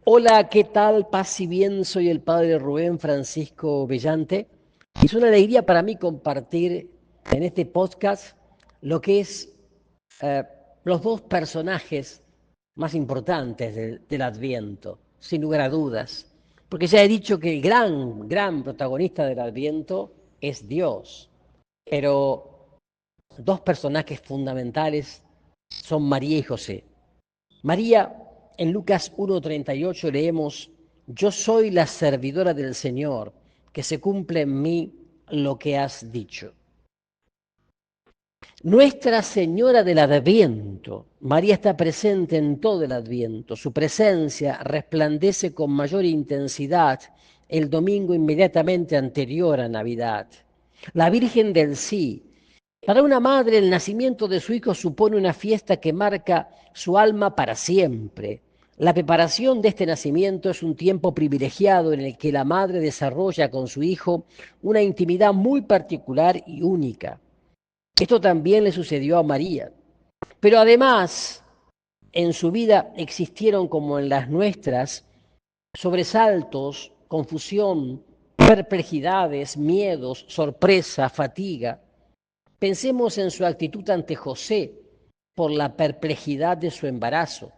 Hola, ¿qué tal? Paz y bien, soy el padre Rubén Francisco Bellante. Es una alegría para mí compartir en este podcast lo que es eh, los dos personajes más importantes del Adviento, sin lugar a dudas. Porque ya he dicho que el gran protagonista del Adviento es Dios, pero dos personajes fundamentales son María y José. María, en Lucas 1:38 leemos, yo soy la servidora del Señor, que se cumple en mí lo que has dicho. Nuestra Señora del Adviento, María está presente en todo el Adviento, su presencia resplandece con mayor intensidad el domingo inmediatamente anterior a Navidad. La Virgen del Sí. Para una madre, el nacimiento de su hijo supone una fiesta que marca su alma para siempre. La preparación de este nacimiento es un tiempo privilegiado en el que la madre desarrolla con su hijo una intimidad muy particular y única. Esto también le sucedió a María. Pero además, en su vida existieron, como en las nuestras, sobresaltos, confusión, perplejidades, miedos, sorpresa, fatiga. Pensemos en su actitud ante José por la perplejidad de su embarazo,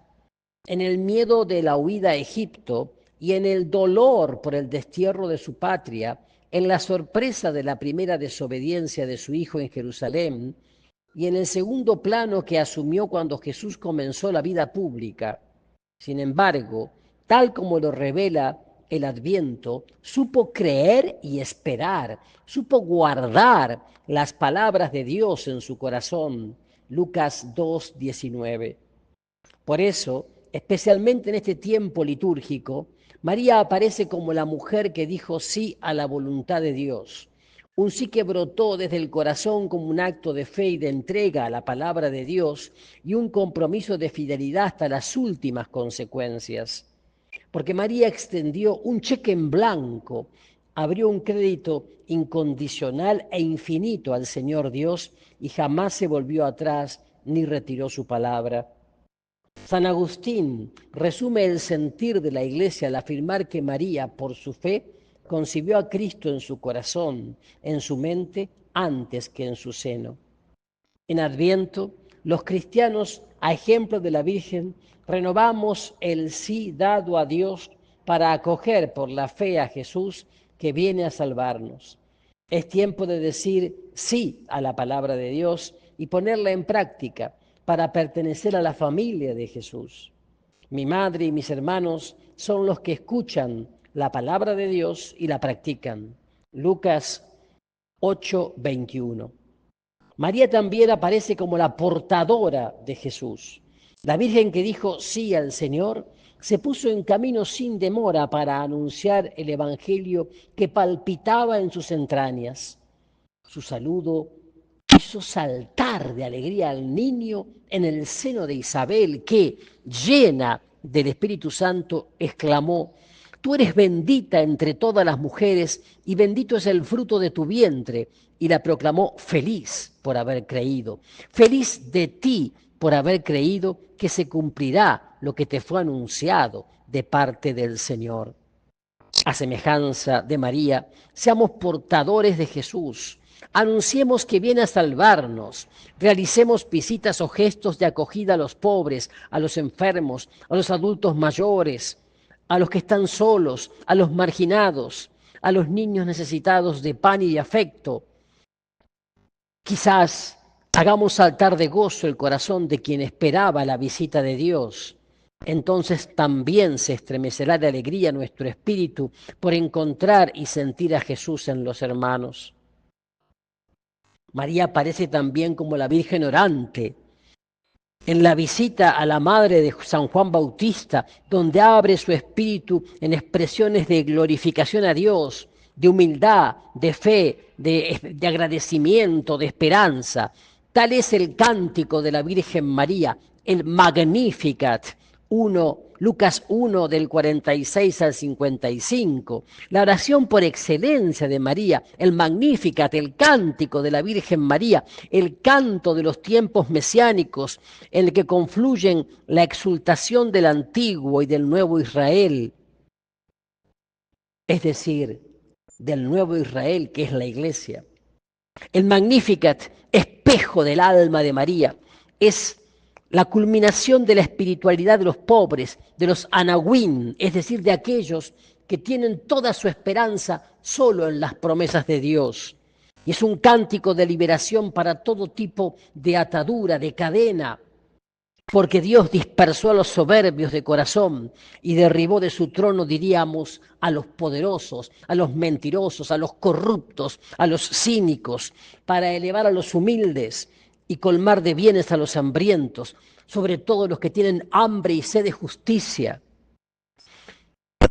en el miedo de la huida a Egipto y en el dolor por el destierro de su patria, en la sorpresa de la primera desobediencia de su hijo en Jerusalén y en el segundo plano que asumió cuando Jesús comenzó la vida pública. Sin embargo, tal como lo revela el Adviento, supo creer y esperar, supo guardar las palabras de Dios en su corazón. Lucas 2:19. Por eso, especialmente en este tiempo litúrgico, María aparece como la mujer que dijo sí a la voluntad de Dios. Un sí que brotó desde el corazón como un acto de fe y de entrega a la palabra de Dios y un compromiso de fidelidad hasta las últimas consecuencias. Porque María extendió un cheque en blanco, abrió un crédito incondicional e infinito al Señor Dios y jamás se volvió atrás ni retiró su palabra. San Agustín resume el sentir de la Iglesia al afirmar que María, por su fe, concibió a Cristo en su corazón, en su mente, antes que en su seno. En Adviento, los cristianos, a ejemplo de la Virgen, renovamos el sí dado a Dios para acoger por la fe a Jesús que viene a salvarnos. Es tiempo de decir sí a la palabra de Dios y ponerla en práctica para pertenecer a la familia de Jesús. Mi madre y mis hermanos son los que escuchan la palabra de Dios y la practican. Lucas 8:21. María también aparece como la portadora de Jesús. La Virgen que dijo sí al Señor se puso en camino sin demora para anunciar el Evangelio que palpitaba en sus entrañas. Su saludo hizo saltar de alegría al niño en el seno de Isabel, que, llena del Espíritu Santo, exclamó, tú eres bendita entre todas las mujeres y bendito es el fruto de tu vientre. Y la proclamó feliz por haber creído. Feliz de ti por haber creído que se cumplirá lo que te fue anunciado de parte del Señor. A semejanza de María, seamos portadores de Jesús. Anunciemos que viene a salvarnos. Realicemos visitas o gestos de acogida a los pobres, a los enfermos, a los adultos mayores, a los que están solos, a los marginados, a los niños necesitados de pan y de afecto. Quizás hagamos saltar de gozo el corazón de quien esperaba la visita de Dios. Entonces también se estremecerá de alegría nuestro espíritu por encontrar y sentir a Jesús en los hermanos. María aparece también como la Virgen orante en la visita a la madre de San Juan Bautista, donde abre su espíritu en expresiones de glorificación a Dios, de humildad, de fe, de agradecimiento, de esperanza. Tal es el cántico de la Virgen María, el Magnificat, Lucas 1 del 46 al 55, la oración por excelencia de María, el Magnificat, el cántico de la Virgen María, el canto de los tiempos mesiánicos en el que confluyen la exultación del antiguo y del nuevo Israel, es decir, del nuevo Israel que es la Iglesia. El Magnificat, espejo del alma de María, es la culminación de la espiritualidad de los pobres, de los anahuín, es decir, de aquellos que tienen toda su esperanza solo en las promesas de Dios. Y es un cántico de liberación para todo tipo de atadura, de cadena, porque Dios dispersó a los soberbios de corazón y derribó de su trono, diríamos, a los poderosos, a los mentirosos, a los corruptos, a los cínicos, para elevar a los humildes y colmar de bienes a los hambrientos, sobre todo los que tienen hambre y sed de justicia,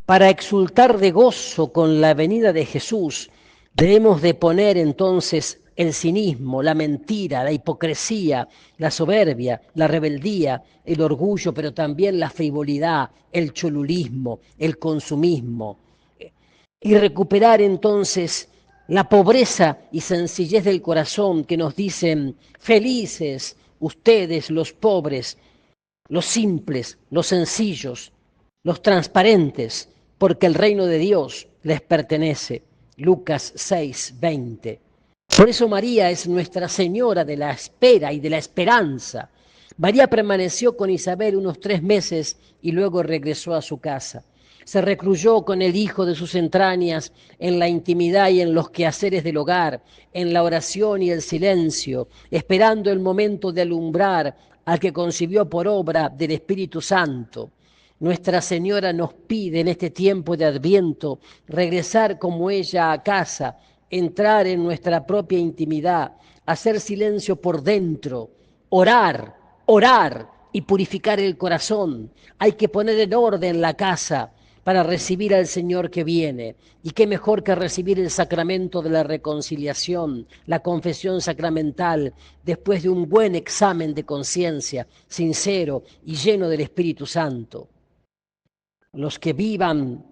para exultar de gozo con la venida de Jesús. Debemos de poner entonces el cinismo, la mentira, la hipocresía, la soberbia, la rebeldía, el orgullo, pero también la frivolidad, el cholulismo, el consumismo. Y recuperar entonces la pobreza y sencillez del corazón que nos dicen: felices ustedes los pobres, los simples, los sencillos, los transparentes, porque el reino de Dios les pertenece. Lucas 6:20. Por eso María es Nuestra Señora de la espera y de la esperanza. María permaneció con Isabel unos 3 meses y luego regresó a su casa. Se recluyó con el hijo de sus entrañas en la intimidad y en los quehaceres del hogar, en la oración y el silencio, esperando el momento de alumbrar al que concibió por obra del Espíritu Santo. Nuestra Señora nos pide en este tiempo de Adviento regresar como ella a casa, entrar en nuestra propia intimidad, hacer silencio por dentro, orar y purificar el corazón. Hay que poner en orden la casa para recibir al Señor que viene. Y qué mejor que recibir el sacramento de la reconciliación, la confesión sacramental, después de un buen examen de conciencia, sincero y lleno del Espíritu Santo. Los que vivan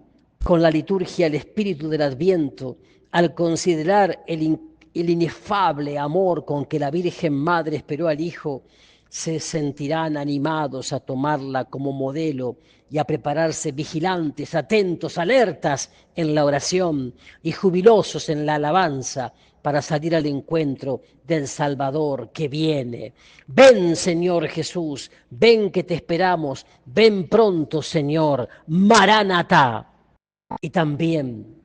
con la liturgia el espíritu del Adviento, al considerar el inefable amor con que la Virgen Madre esperó al Hijo, se sentirán animados a tomarla como modelo y a prepararse vigilantes, atentos, alertas en la oración y jubilosos en la alabanza para salir al encuentro del Salvador que viene. Ven, Señor Jesús, ven que te esperamos, ven pronto, Señor, Maranatá. Y también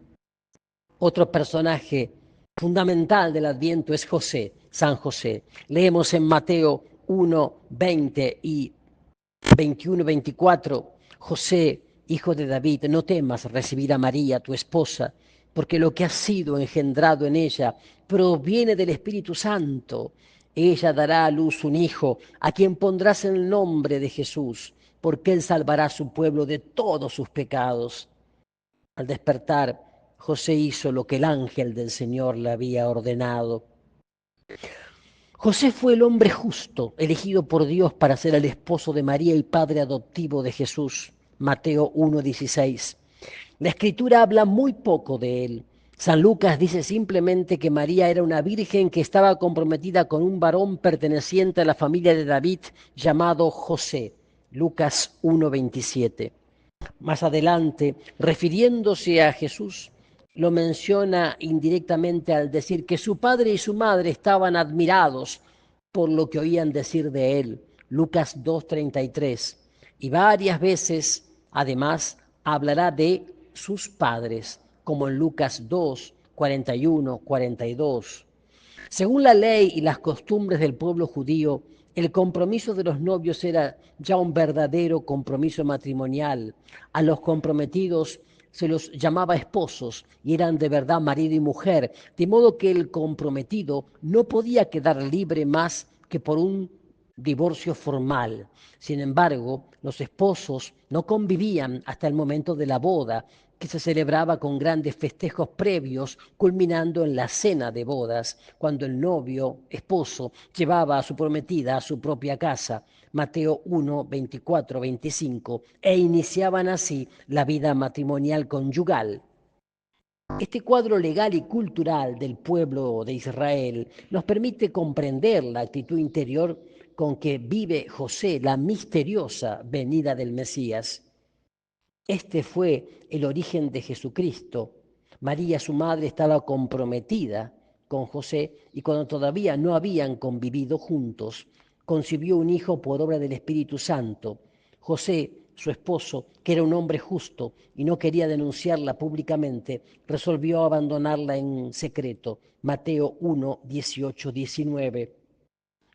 otro personaje fundamental del Adviento es José, San José. Leemos en Mateo 1, 20 y 21, 24, José, hijo de David, no temas recibir a María, tu esposa, porque lo que ha sido engendrado en ella proviene del Espíritu Santo. Ella dará a luz un hijo, a quien pondrás el nombre de Jesús, porque él salvará a su pueblo de todos sus pecados. Al despertar, José hizo lo que el ángel del Señor le había ordenado. José fue el hombre justo, elegido por Dios para ser el esposo de María y padre adoptivo de Jesús. Mateo 1:16. La Escritura habla muy poco de él. San Lucas dice simplemente que María era una virgen que estaba comprometida con un varón perteneciente a la familia de David llamado José. Lucas 1:27. Más adelante, refiriéndose a Jesús, lo menciona indirectamente al decir que su padre y su madre estaban admirados por lo que oían decir de él. Lucas 2:33. Y varias veces, además, hablará de sus padres, como en Lucas 2:41, 42. Según la ley y las costumbres del pueblo judío, el compromiso de los novios era ya un verdadero compromiso matrimonial. A los comprometidos se los llamaba esposos y eran de verdad marido y mujer, de modo que el comprometido no podía quedar libre más que por un divorcio formal. Sin embargo, los esposos no convivían hasta el momento de la boda, que se celebraba con grandes festejos previos, culminando en la cena de bodas, cuando el novio, esposo, llevaba a su prometida a su propia casa, Mateo 1, 24, 25, e iniciaban así la vida matrimonial conyugal. Este cuadro legal y cultural del pueblo de Israel nos permite comprender la actitud interior con que vive José la misteriosa venida del Mesías. Este fue el origen de Jesucristo. María, su madre, estaba comprometida con José y cuando todavía no habían convivido juntos, concibió un hijo por obra del Espíritu Santo. José, su esposo, que era un hombre justo y no quería denunciarla públicamente, resolvió abandonarla en secreto. Mateo 1, 18, 19.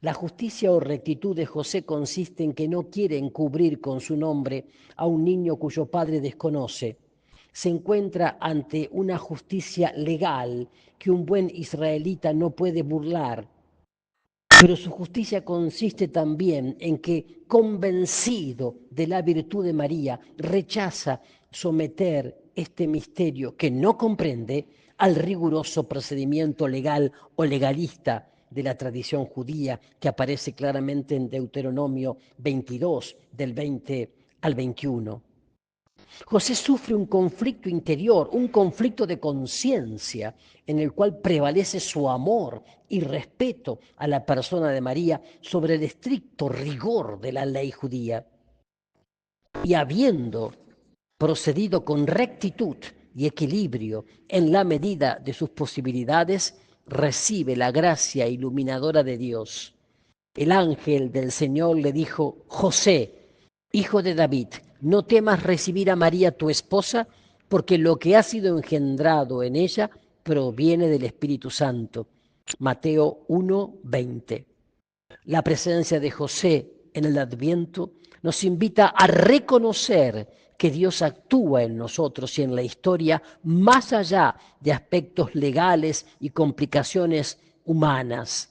La justicia o rectitud de José consiste en que no quiere encubrir con su nombre a un niño cuyo padre desconoce. Se encuentra ante una justicia legal que un buen israelita no puede burlar. Pero su justicia consiste también en que, convencido de la virtud de María, rechaza someter este misterio que no comprende al riguroso procedimiento legal o legalista de la tradición judía que aparece claramente en Deuteronomio 22, del 20 al 21. José sufre un conflicto interior, un conflicto de conciencia en el cual prevalece su amor y respeto a la persona de María sobre el estricto rigor de la ley judía. Y habiendo procedido con rectitud y equilibrio en la medida de sus posibilidades, recibe la gracia iluminadora de Dios. El ángel del Señor le dijo: José, hijo de David, no temas recibir a María tu esposa, porque lo que ha sido engendrado en ella proviene del Espíritu Santo. Mateo 1:20. La presencia de José en el Adviento nos invita a reconocer que Dios actúa en nosotros y en la historia más allá de aspectos legales y complicaciones humanas.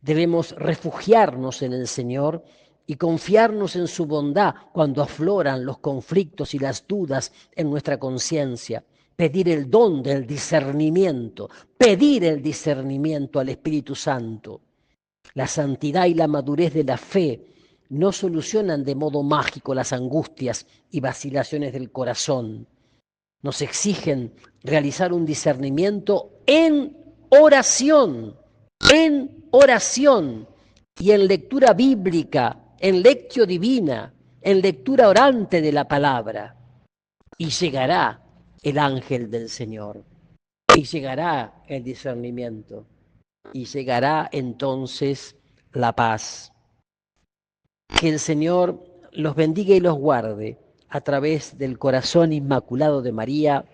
Debemos refugiarnos en el Señor y confiarnos en su bondad cuando afloran los conflictos y las dudas en nuestra conciencia. Pedir el don del discernimiento, pedir el discernimiento al Espíritu Santo. La santidad y la madurez de la fe no solucionan de modo mágico las angustias y vacilaciones del corazón. Nos exigen realizar un discernimiento en oración y en lectura bíblica, en lectio divina, en lectura orante de la palabra. Y llegará el ángel del Señor, y llegará el discernimiento, y llegará entonces la paz. Que el Señor los bendiga y los guarde a través del corazón inmaculado de María,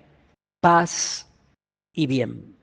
paz y bien.